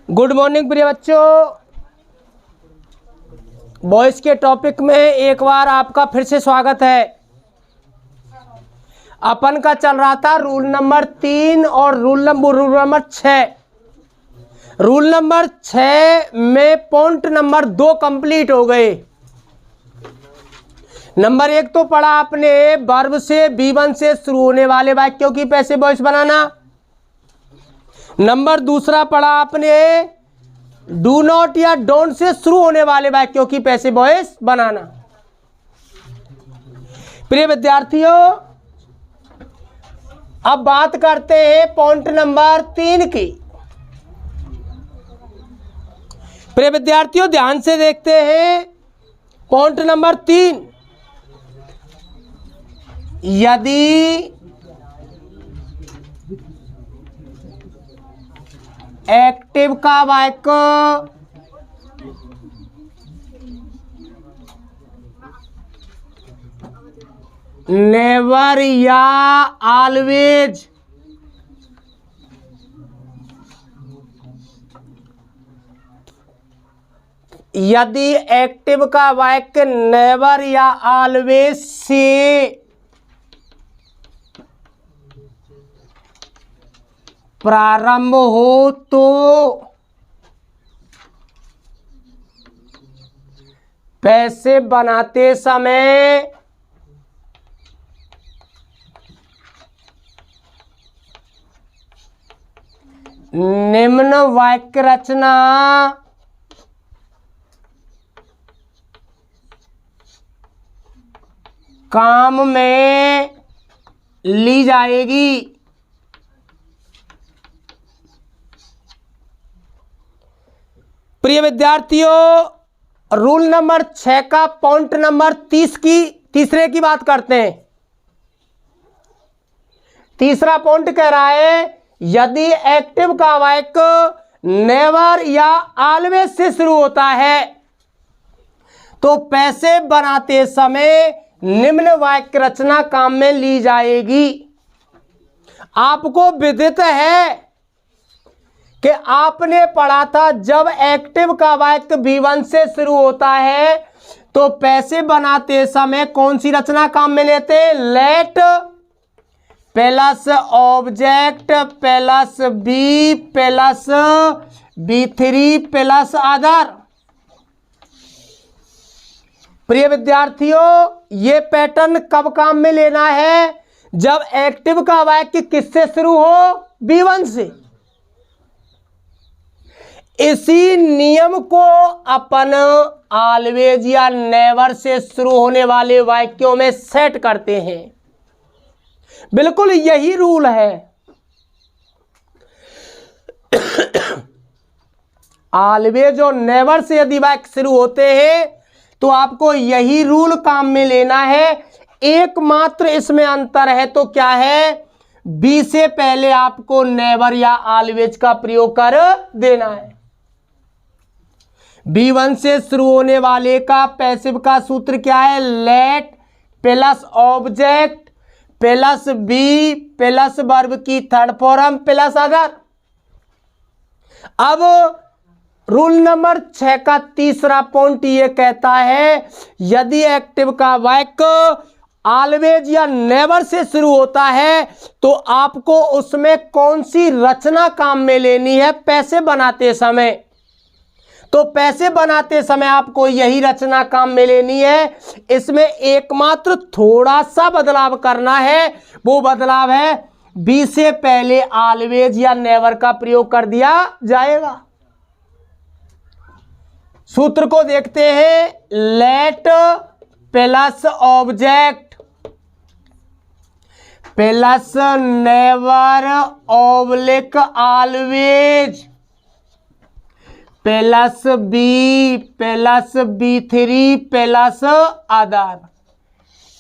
Good morning प्रिय बच्चों। Boys के टॉपिक में एक बार आपका फिर से स्वागत है। अपन का चल रहा था रूल नंबर 3 और रूल नंबर 6। रूल नंबर 6 में पॉइंट नंबर 2 कंप्लीट हो गए। नंबर 1 तो पढ़ा आपने वर्ब से B1 से शुरू होने वाले वाक्यों की पैसिव वॉइस बनाना। नंबर 2 पढ़ा आपने डू नॉट या डोंट से शुरू होने वाले वाक्यों की पैसिव वॉइस बनाना। प्रिय विद्यार्थियों, अब बात करते हैं पॉइंट नंबर 3 की। प्रिय विद्यार्थियों ध्यान से देखते हैं पॉइंट नंबर 3। यदि एक्टिव का वाक्य नेवर या ऑलवेज यदि एक्टिव का वाक्य नेवर या ऑलवेज से प्रारंभ हो तो पैसिव बनाते समय निम्न वाक्य रचना काम में ली जाएगी। प्रिय विद्यार्थियों, रूल नंबर 6 का पॉइंट नंबर तीसरे की बात करते हैं। तीसरा पॉइंट कह रहा है यदि एक्टिव का वाक्य नेवर या ऑलवेज से शुरू होता है तो पैसिव बनाते समय निम्न वाक्य रचना काम में ली जाएगी। आपको विदित है कि आपने पढ़ा था जब एक्टिव का वाक्य B1 से शुरू होता है तो पैसिव बनाते समय कौन सी रचना काम में लेते हैं? Let plus object plus B plus B3 plus other. प्रिय विद्यार्थियों, ये पैटर्न कब काम में लेना है? जब एक्टिव का वाक्य किससे शुरू हो? B1 से। इसी नियम को अपन ऑलवेज या नेवर से शुरू होने वाले वाक्यों में सेट करते हैं। बिल्कुल यही रूल है। ऑलवेज और नेवर से यदि वाक्य शुरू होते हैं तो आपको यही रूल काम में लेना है। एकमात्र इसमें अंतर है तो क्या है? बी से पहले आपको नेवर या ऑलवेज का प्रयोग कर देना है। B1 से शुरू होने वाले का पैसिव का सूत्र क्या है? Let plus object plus B plus verb की थर्ड फॉर्म प्लस अदर। अब रूल नंबर 6 का तीसरा पॉइंट ये कहता है यदि एक्टिव का वाक्य ऑलवेज या नेवर से शुरू होता है तो आपको उसमें कौन सी रचना काम में लेनी है पैसिव बनाते समय? तो पैसिव बनाते समय आपको यही रचना काम में लेनी है। इसमें एकमात्र थोड़ा सा बदलाव करना है। वो बदलाव है बी से पहले ऑलवेज या नेवर का प्रयोग कर दिया जाएगा। सूत्र को देखते हैं। Let plus object plus never oblique always plus B plus B3 plus other.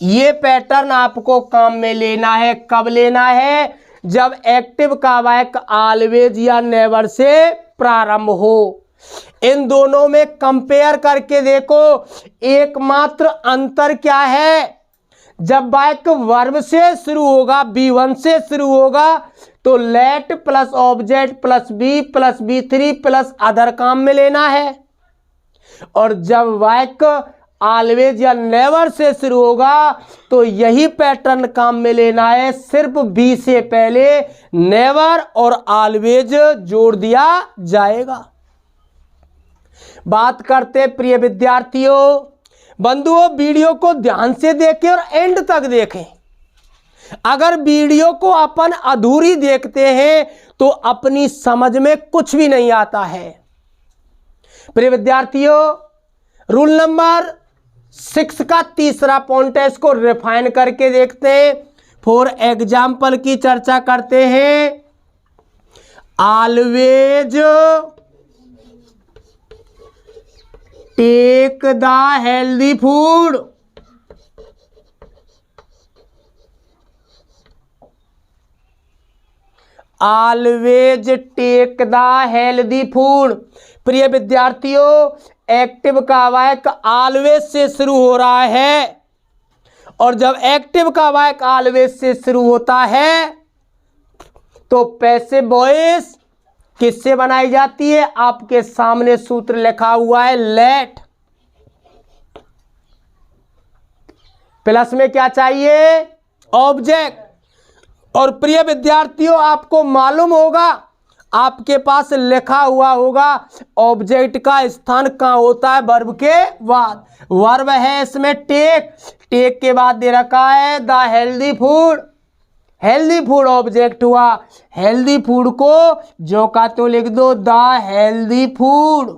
ये पैटर्न आपको काम में लेना है। कब लेना है? जब एक्टिव का वाक्य ऑलवेज या नेवर से प्रारंभ हो। इन दोनों में कंपेयर करके देखो, एकमात्र अंतर क्या है? जब वाक्य वर्ब से शुरू होगा, B1 से शुरू होगा, तो late plus object plus B3 plus other काम में लेना है। और जब वाक्य ऑलवेज या नेवर से शुरू होगा तो यही पैटर्न काम में लेना है, सिर्फ बी से पहले नेवर और ऑलवेज जोड़ दिया जाएगा। बात करते प्रिय विद्यार्थियों, बंधुओं वीडियो को ध्यान से देखें और एंड तक देखें। अगर वीडियो को अपन अधूरी देखते हैं तो अपनी समझ में कुछ भी नहीं आता है। प्रिय विद्यार्थियों, रूल नंबर 6 का तीसरा पॉइंट है, इसको रिफाइन करके देखते हैं। फॉर एग्जाम्पल की चर्चा करते हैं। Always take the healthy food. Always take the healthy food. प्रिय विद्यार्थियों, एक्टिव का वाक्य ऑलवेज से शुरू हो रहा है, और जब एक्टिव का वाक्य ऑलवेज से शुरू होता है तो पैसिव वॉइस किससे बनाई जाती है? आपके सामने सूत्र लिखा हुआ है, लेट प्लस में क्या चाहिए? ऑब्जेक्ट। और प्रिय विद्यार्थियों, आपको मालूम होगा, आपके पास लिखा हुआ होगा ऑब्जेक्ट का स्थान कहाँ होता है? वर्ब के बाद। वर्ब है इसमें टेक, टेक के बाद दे रखा है the healthy food. Healthy food object हुआ, हेल्दी फूड को जो का तो लिख दो द हेल्दी फूड,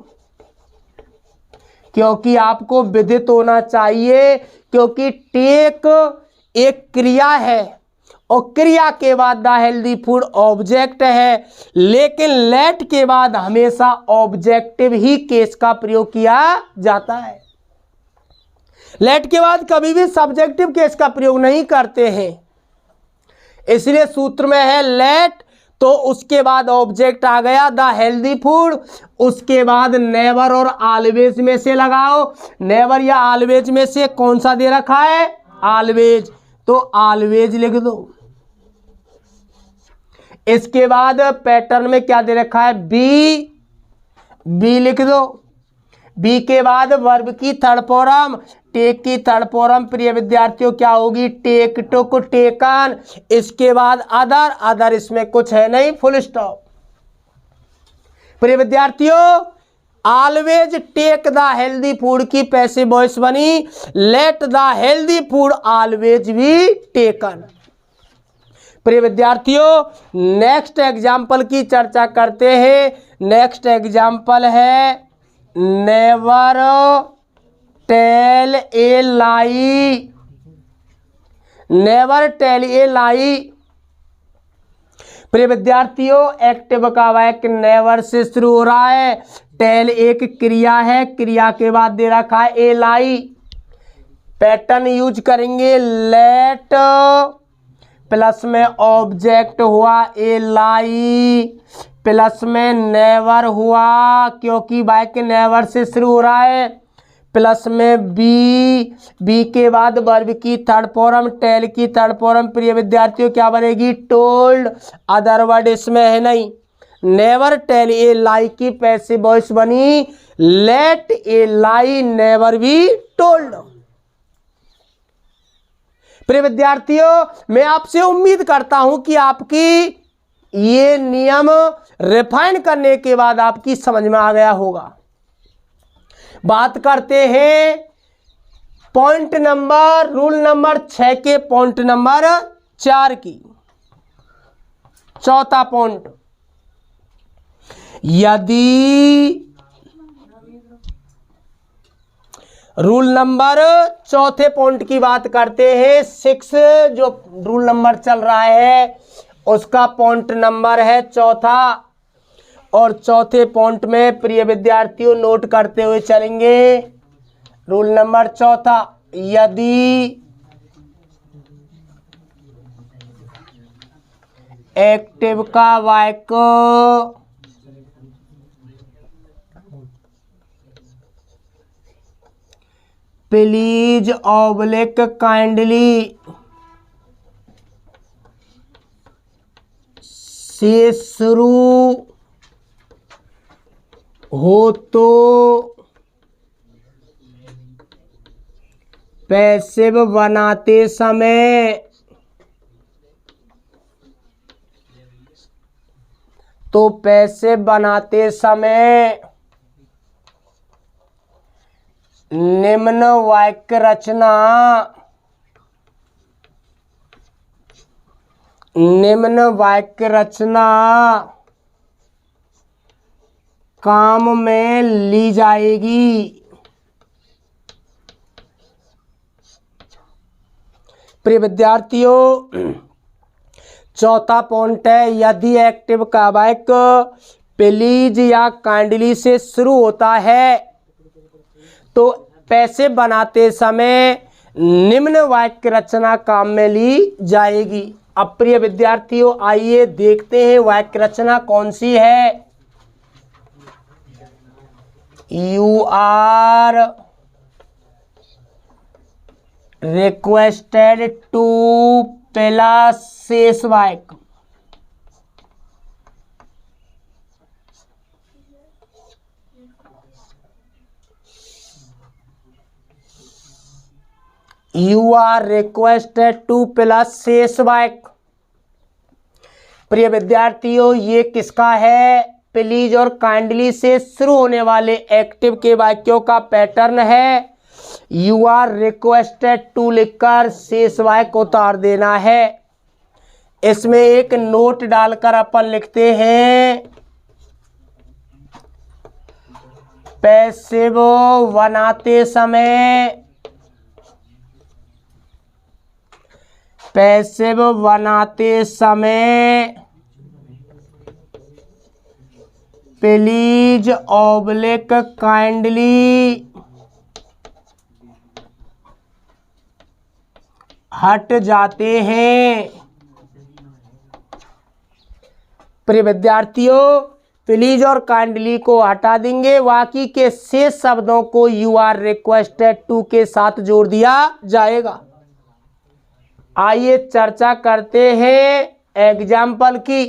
क्योंकि आपको विदित होना चाहिए, क्योंकि टेक एक क्रिया है और क्रिया के बाद द हेल्दी फूड ऑब्जेक्ट है, लेकिन लेट के बाद हमेशा ऑब्जेक्टिव ही केस का प्रयोग किया जाता है। लेट के बाद कभी भी सब्जेक्टिव केस का प्रयोग नहीं करते हैं, इसलिए सूत्र में है लेट, तो उसके बाद ऑब्जेक्ट आ गया द हेल्दी फूड, उसके बाद नेवर और ऑलवेज में से लगाओ। नेवर या ऑलवेज में से कौन सा दे रखा है? ऑलवेज, तो ऑलवेज लिख दो। इसके बाद पैटर्न में क्या दे रखा है? बी लिख दो। बी के बाद वर्ब की थर्ड फॉर्म, टेक की थर्ड फॉर्म प्रिय विद्यार्थियों क्या होगी? टेक, टुक, टेकन। इसके बाद अदर इसमें कुछ है नहीं, फुल स्टॉप। प्रिय विद्यार्थियों, always take the healthy food की पैसिव वॉइस बनी, let the healthy food always be taken. प्रिय विद्यार्थियों, नेक्स्ट एग्जाम्पल की चर्चा करते हैं। नेक्स्ट एग्जाम्पल है never tell a lie. Never tell a lie. प्रिय विद्यार्थियों, एक्टिव का वाक्य नेवर से शुरू हो रहा है, टेल एक क्रिया है, क्रिया के बाद दे रखा है ए लाई। पैटर्न यूज करेंगे, लेट प्लस में ऑब्जेक्ट हुआ ए लाई, प्लस में नेवर हुआ क्योंकि वाक्य नेवर से शुरू हो रहा है, प्लस में बी के बाद वर्ब की थर्ड फॉर्म, टेल की थर्ड फॉर्म प्रिय विद्यार्थियों क्या बनेगी? टोल्ड। अदर वर्ड इसमें है नहीं। नेवर टेल ए लाई की पैसिव वॉइस बनी, let a lie never be told. प्रिय विद्यार्थियों, मैं आपसे उम्मीद करता हूं कि आपकी ये नियम रिफाइन करने के बाद आपकी समझ में आ गया होगा। बात करते हैं पॉइंट नंबर, रूल नंबर 6 के पॉइंट नंबर 4 की। चौथा पॉइंट, यदि रूल नंबर चौथे पॉइंट की बात करते हैं, 6 जो रूल नंबर चल रहा है उसका पॉइंट नंबर है चौथा, और चौथे पॉइंट में प्रिय विद्यार्थियों नोट करते हुए चलेंगे। रूल नंबर चौथा, यदि एक्टिव का वाक्य प्लीज ऑब्लिक काइंडली से शुरू हो तो पैसिव बनाते समय निम्न वाक्य रचना काम में ली जाएगी। प्रिय विद्यार्थियों, चौथा पॉइंट है, यदि एक्टिव का वाक्य प्लीज या काइंडली से शुरू होता है तो पैसिव बनाते समय निम्न वाक्य रचना काम में ली जाएगी। अब प्रिय विद्यार्थियों, आइए देखते हैं वाक्य रचना कौन सी है। You are requested to plus शेष वाक्य। You are requested to plus शेष वाक्य। प्रिय विद्यार्थियों, ये किसका है? प्लीज और काइंडली से शुरू होने वाले एक्टिव के वाक्यों का पैटर्न है। यू आर रिक्वेस्टेड टू लिखकर शेष वाक्य उतार देना है। इसमें एक नोट डालकर अपन लिखते हैं, पैसिव बनाते समय प्लीज ऑब्लिक काइंडली हट जाते हैं। प्रिय विद्यार्थियों, प्लीज और काइंडली को हटा देंगे, बाकी के शेष शब्दों को यू आर रिक्वेस्टेड टू के साथ जोड़ दिया जाएगा। आइए चर्चा करते हैं एग्जाम्पल की।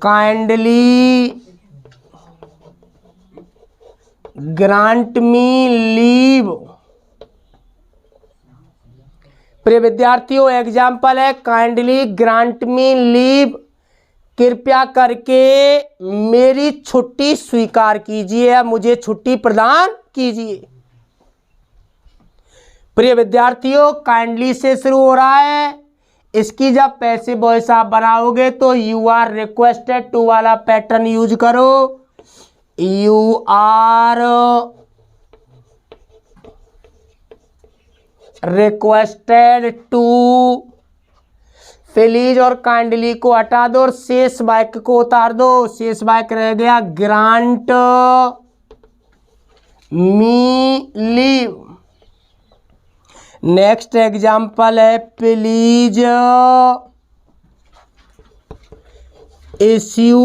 Kindly grant me leave. प्रिय विद्यार्थियों, एग्जाम्पल है, काइंडली ग्रांट मी लीव, कृपया करके मेरी छुट्टी स्वीकार कीजिए, मुझे छुट्टी प्रदान कीजिए। प्रिय विद्यार्थियों, काइंडली से शुरू हो रहा है, इसकी जब पैसिव वॉइस आप बनाओगे तो यू आर रिक्वेस्टेड टू वाला पैटर्न यूज करो। You are requested to, please और काइंडली को हटा दो और शेष वाक्य को उतार दो। शेष वाक्य रह गया, grant me leave. Next example है, please issue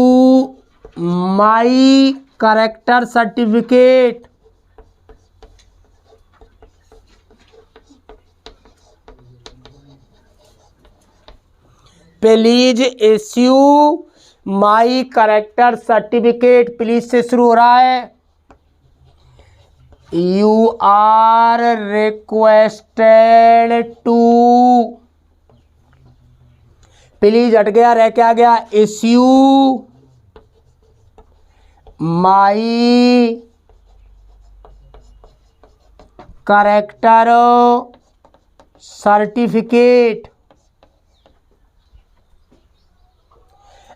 my character certificate. Please issue my character certificate, please से शुरू हो रहा है। You are requested to, please हट गया, रह क्या गया, issue my character certificate.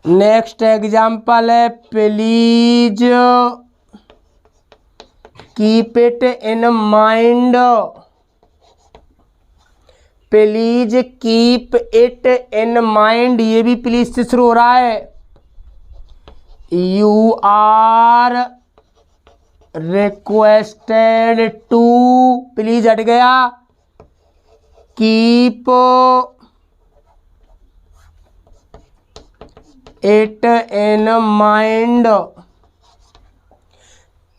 Next example है, please keep it in mind. Please keep it in mind, ये भी प्लीज से शुरू हो रहा है। You are requested to, please हट गया, कीप इट इन माइंड।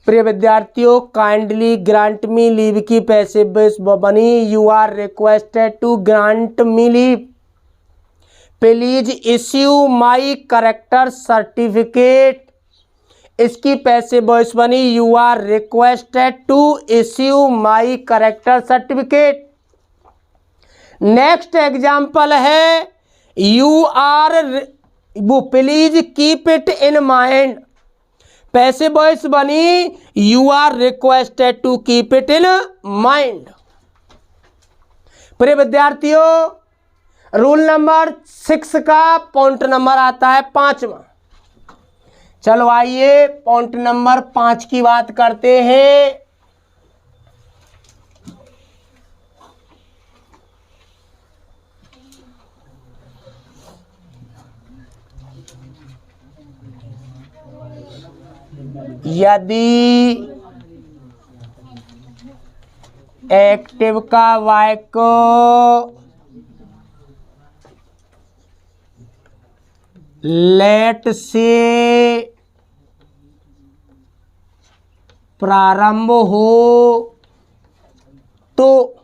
प्रिय विद्यार्थियों, काइंडली ग्रांट मी लीव की पैसिव वॉइस बनी। You are requested to grant me leave. Please issue my character certificate. इसकी पैसिव वॉइस बनी। You are requested to issue my character certificate. Next example है you are, वो please keep it in mind. Passive voice बनी you are requested to keep it in mind. प्रिय विद्यार्थियों, rule number 6 का point number आता है 5वां। चलो आइए पॉइंट नंबर 5 की बात करते हैं। यदि एक्टिव का वाक्य लेट से प्रारंभ हो तो,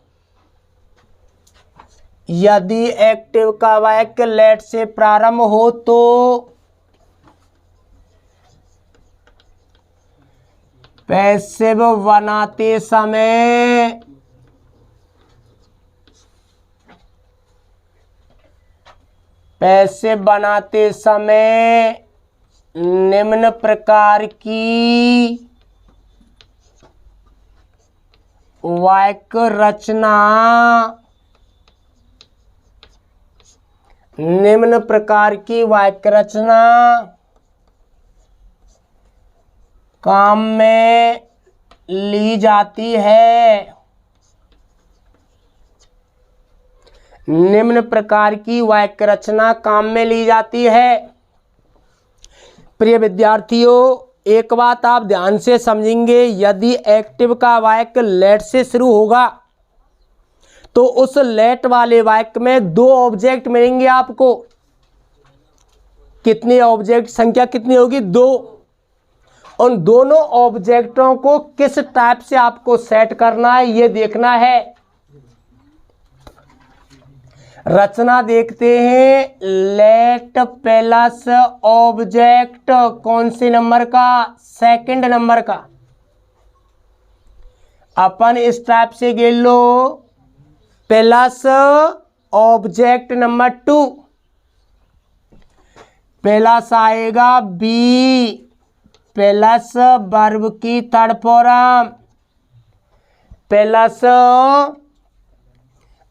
यदि एक्टिव का वाक्य लेट से प्रारंभ हो तो पैसिव बनाते समय निम्न प्रकार की वाक्य रचना काम में ली जाती है। निम्न प्रकार की वाक्य रचना काम में ली जाती है। प्रिय विद्यार्थियों, एक बात आप ध्यान से समझेंगे, यदि एक्टिव का वाक्य लेट से शुरू होगा तो उस लेट वाले वाक्य में 2 ऑब्जेक्ट मिलेंगे आपको। कितनी ऑब्जेक्ट संख्या कितनी होगी? 2। उन दोनों ऑब्जेक्टों को किस टाइप से आपको सेट करना है ये देखना है। रचना देखते हैं। लेट प्लस ऑब्जेक्ट कौन से नंबर का? 2nd नंबर का। अपन इस टाइप से गिन लो, प्लस ऑब्जेक्ट नंबर 2 प्लस आएगा बी प्लस वर्ब की 3rd form plus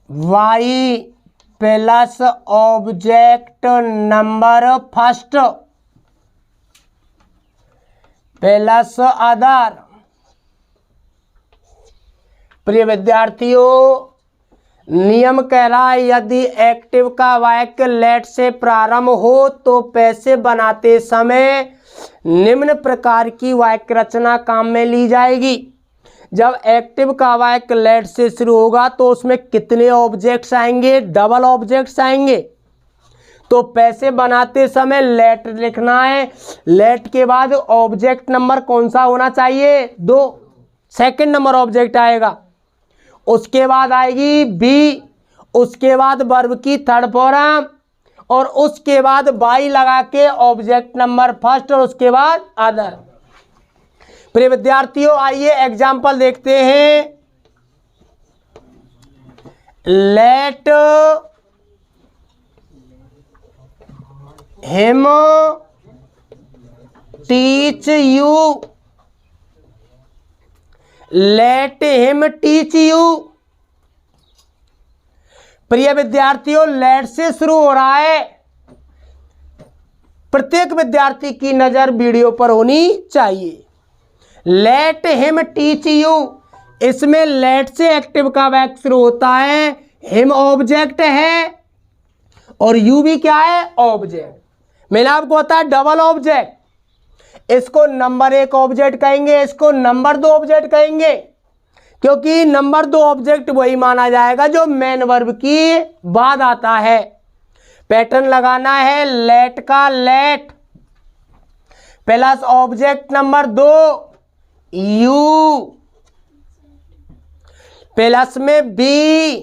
Y plus object number 1st plus other. प्रिय विद्यार्थियों, नियम कह रहा है यदि एक्टिव का वाक्य लेट से प्रारंभ हो तो पैसिव बनाते समय निम्न प्रकार की वाक्य रचना काम में ली जाएगी। जब एक्टिव का वाक्य लेट से शुरू होगा तो उसमें कितने ऑब्जेक्ट्स आएंगे? डबल ऑब्जेक्ट्स आएंगे। तो पैसिव बनाते समय लेट लिखना है। लेट के बाद ऑब्जेक्ट नंबर कौन सा होना चाहिए? 2। 2nd नंबर ऑब्जेक्ट आएगा। उसके बाद आएगी बी, उसके बाद वर्ब की 3rd फॉर्म और उसके बाद बाई लगा के ऑब्जेक्ट नंबर 1st और उसके बाद अदर। प्रिय विद्यार्थियों, आइए एग्जाम्पल देखते हैं। Late him teach you. Late him teach you. प्रिय विद्यार्थियों, लेट से शुरू हो रहा है। प्रत्येक विद्यार्थी की नजर वीडियो पर होनी चाहिए। लेट हिम टीच यू, इसमें लेट से एक्टिव का वाक्य शुरू होता है। हिम ऑब्जेक्ट है और यू भी क्या है? ऑब्जेक्ट। मैंने आपको बताया डबल ऑब्जेक्ट। इसको नंबर 1 ऑब्जेक्ट कहेंगे, इसको नंबर 2 ऑब्जेक्ट कहेंगे, क्योंकि नंबर 2 ऑब्जेक्ट वही माना जाएगा जो मेन वर्ब की बाद आता है। पैटर्न लगाना है लेट का, late plus object number 2 you plus में बी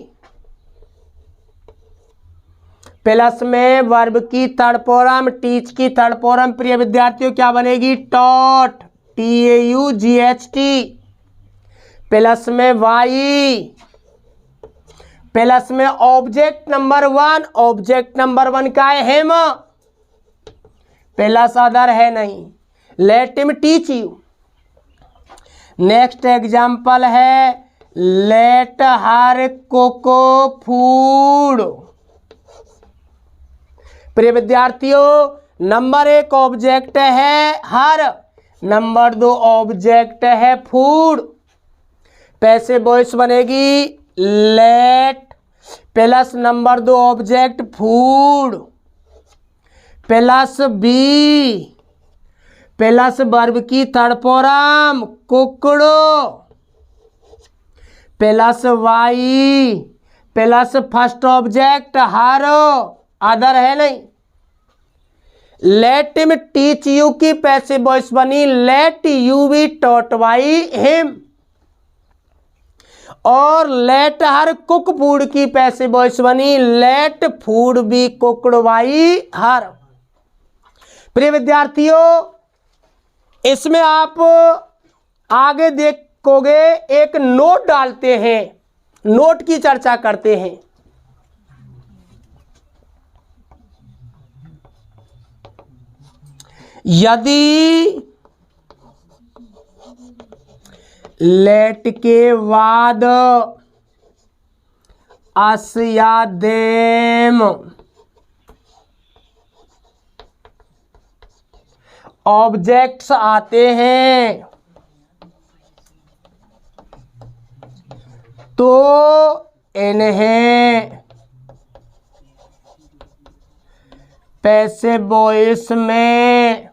प्लस में वर्ब की थर्ड फॉर्म टीच की थर्ड फॉर्म प्रिय विद्यार्थियों क्या बनेगी? टॉट, TAUGHT प्लस में वाई प्लस में ऑब्जेक्ट नंबर 1। ऑब्जेक्ट नंबर 1 का है हिम, प्लस अदर है नहीं, let him teach you. Next example है लेट हर कुक फूड। प्रिय विद्यार्थियों नंबर 1 ऑब्जेक्ट है हर, नंबर 2 ऑब्जेक्ट है फूड। पैसे वॉइस बनेगी let plus number 2 object food plus B plus verb की third form cooked plus Y plus first object her, other है नहीं। लेट हिम टीच यू की पैसिव वॉइस बनी let you be taught by him, और let her cook food की passive voice बनी let food be cooked by her. प्रिय विद्यार्थियों इसमें आप आगे देखोगे एक नोट डालते हैं, नोट की चर्चा करते हैं। यदि लेट के बाद अस या देम ऑब्जेक्ट्स आते हैं तो इन्हें पैसिव वॉइस में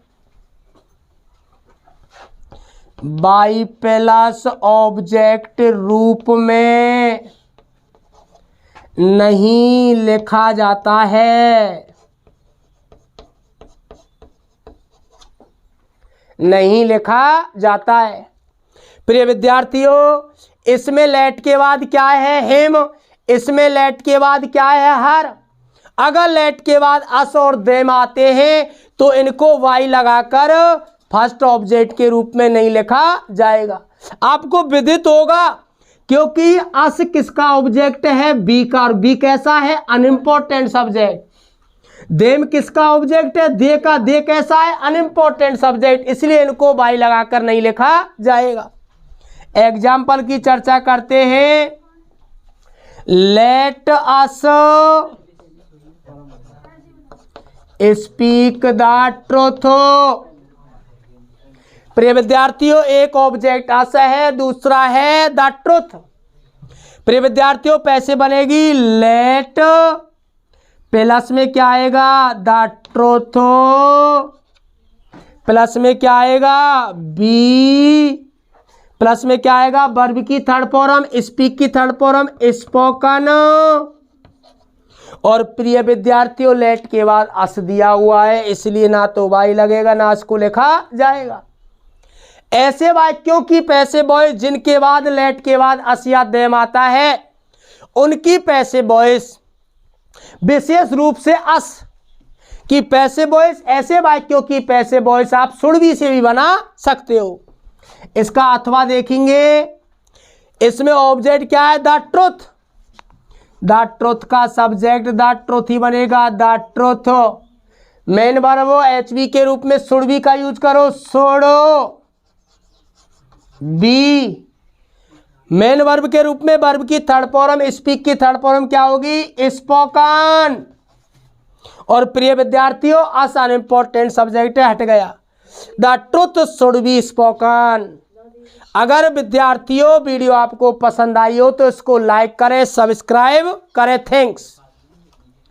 बाई प्लस ऑब्जेक्ट रूप में नहीं लिखा जाता है, नहीं लिखा जाता है। प्रिय विद्यार्थियों इसमें लेट के बाद क्या है? हिम। इसमें लेट के बाद क्या है? हर। अगर लेट के बाद अस और देम आते हैं तो इनको वाई लगाकर फर्स्ट ऑब्जेक्ट के रूप में नहीं लिखा जाएगा। आपको विदित होगा क्योंकि अस किसका ऑब्जेक्ट है? बी का, और बी कैसा है? Unimportant subject. देम किसका ऑब्जेक्ट है? दे का, दे कैसा है? अनइम्पोर्टेंट सब्जेक्ट, इसलिए इनको बाई लगाकर नहीं लिखा जाएगा। एग्जाम्पल की चर्चा करते हैं। Let us speak the truth. प्रिय विद्यार्थियों एक ऑब्जेक्ट अस है, दूसरा है द ट्रूथ। प्रिय विद्यार्थियों पैसे बनेगी लेट प्लस में क्या आएगा? द ट्रूथ प्लस में क्या आएगा? बी प्लस में क्या आएगा? वर्ब की थर्ड फॉर्म, स्पीक की थर्ड फॉर्म स्पोकन। और प्रिय विद्यार्थियों लेट के बाद अस दिया हुआ है इसलिए ना तो वाई लगेगा ना अस को लिखा जाएगा। ऐसे वाक्यों की पैसिव वॉइस जिनके बाद लेट के बाद अस या देम आता है उनकी पैसिव वॉइस विशेष रूप से अस की पैसिव वॉइस, ऐसे वाक्यों की पैसिव वॉइस आप शुड बी से भी बना सकते हो। इसका अथवा देखेंगे। इसमें ऑब्जेक्ट क्या है? The truth. द ट्रूथ का सब्जेक्ट द ट्रूथ ही बनेगा, the truth. Main verb HB के रूप में शुड बी का यूज करो, शुड बी। मेन वर्ब के रूप में वर्ब की थर्ड फॉर्म, स्पीक की थर्ड फॉर्म क्या होगी? स्पोकन। और प्रिय विद्यार्थियों अस अनइम्पोर्टेंट सब्जेक्ट हट गया, the truth should be spoken. अगर विद्यार्थियों वीडियो आपको पसंद आई हो तो इसको लाइक करें, सब्सक्राइब करें। थैंक्स।